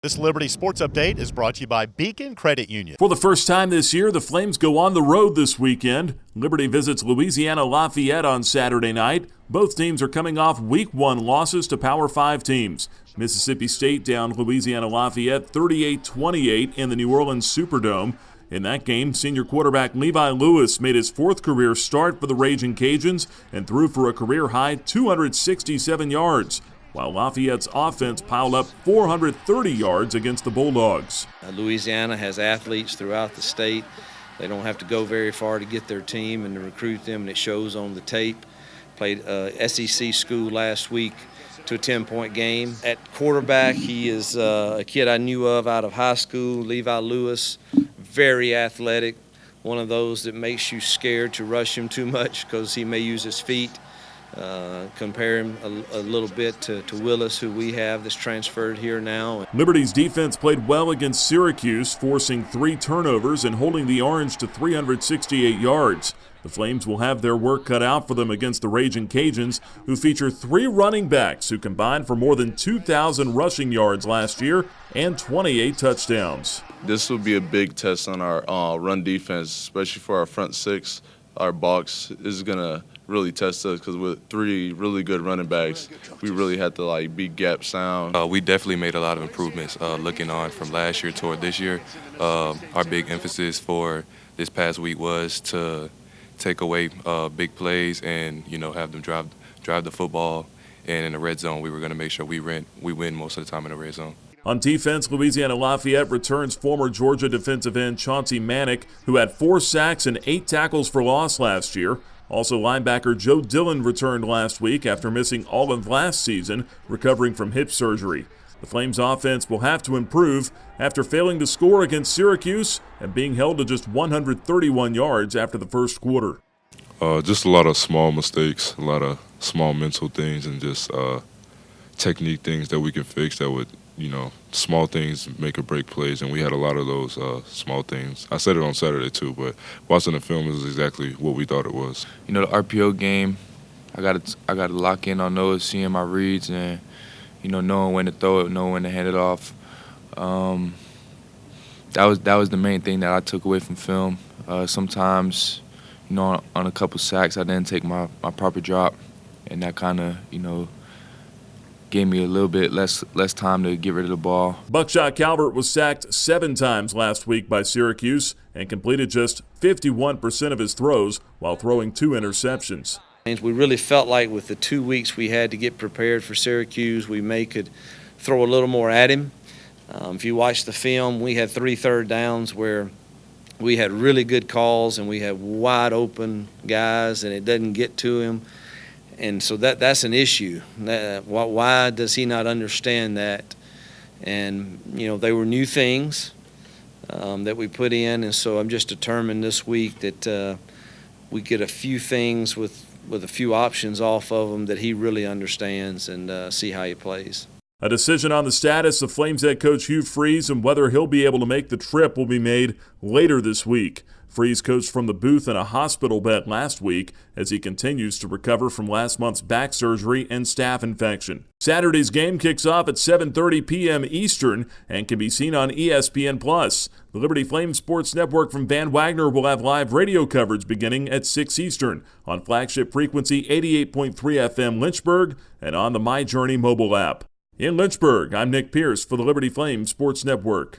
This Liberty Sports Update is brought to you by Beacon Credit Union. For the first time this year, the Flames go on the road this weekend. Liberty visits Louisiana Lafayette on Saturday night. Both teams are coming off Week 1 losses to Power 5 teams. Mississippi State downed Louisiana Lafayette 38-28 in the New Orleans Superdome. In that game, senior quarterback Levi Lewis made his fourth career start for the Raging Cajuns and threw for a career-high 267 yards, while Lafayette's offense piled up 430 yards against the Bulldogs. Louisiana has athletes throughout the state. They don't have to go very far to get their team and to recruit them, and it shows on the tape. Played SEC school last week to a 10-point game. At quarterback, he is a kid I knew of out of high school, Levi Lewis, very athletic, one of those that makes you scared to rush him too much because he may use his feet. Compare him a little bit to Willis, who we have that's transferred here now. Liberty's defense played well against Syracuse, forcing 3 turnovers and holding the Orange to 368 yards. The Flames will have their work cut out for them against the Raging Cajuns, who feature 3 running backs who combined for more than 2,000 rushing yards last year and 28 touchdowns. This will be a big test on our run defense, especially for our front 6. Our box is going to really test us because with 3 really good running backs, we really had to be gap sound. We definitely made a lot of improvements looking on from last year toward this year. Our big emphasis for this past week was to take away big plays and have them drive the football. And in the red zone, we were going to make sure we win most of the time in the red zone. On defense, Louisiana Lafayette returns former Georgia defensive end Chauncey Manick, who had 4 sacks and 8 tackles for loss last year. Also, linebacker Joe Dillon returned last week after missing all of last season, recovering from hip surgery. The Flames' offense will have to improve after failing to score against Syracuse and being held to just 131 yards after the first quarter. Just a lot of small mistakes, a lot of small mental things, and just technique things that we can fix that would, small things make or break plays, and we had a lot of those small things. I said it on Saturday too, but watching the film is exactly what we thought it was. The RPO game, I got to lock in on those, seeing my reads, and knowing when to throw it, knowing when to hand it off. That was the main thing that I took away from film. Sometimes, on a couple sacks, I didn't take my proper drop, and that kind of, gave me a little bit less time to get rid of the ball. Buckshot Calvert was sacked 7 times last week by Syracuse and completed just 51% of his throws while throwing 2 interceptions. We really felt like with the 2 weeks we had to get prepared for Syracuse, we could throw a little more at him. If you watch the film, we had 3 third downs where we had really good calls and we had wide open guys and it doesn't get to him. And so that's an issue. Why does he not understand that? And, they were new things that we put in, and so I'm just determined this week that we get a few things with a few options off of him that he really understands and see how he plays. A decision on the status of Flames head coach Hugh Freeze and whether he'll be able to make the trip will be made later this week. Freeze coached from the booth in a hospital bed last week as he continues to recover from last month's back surgery and staph infection. Saturday's game kicks off at 7:30 p.m. Eastern and can be seen on ESPN+. The Liberty Flames Sports Network from Van Wagner will have live radio coverage beginning at 6 Eastern on flagship frequency 88.3 FM Lynchburg and on the My Journey mobile app. In Lynchburg, I'm Nick Pierce for the Liberty Flames Sports Network.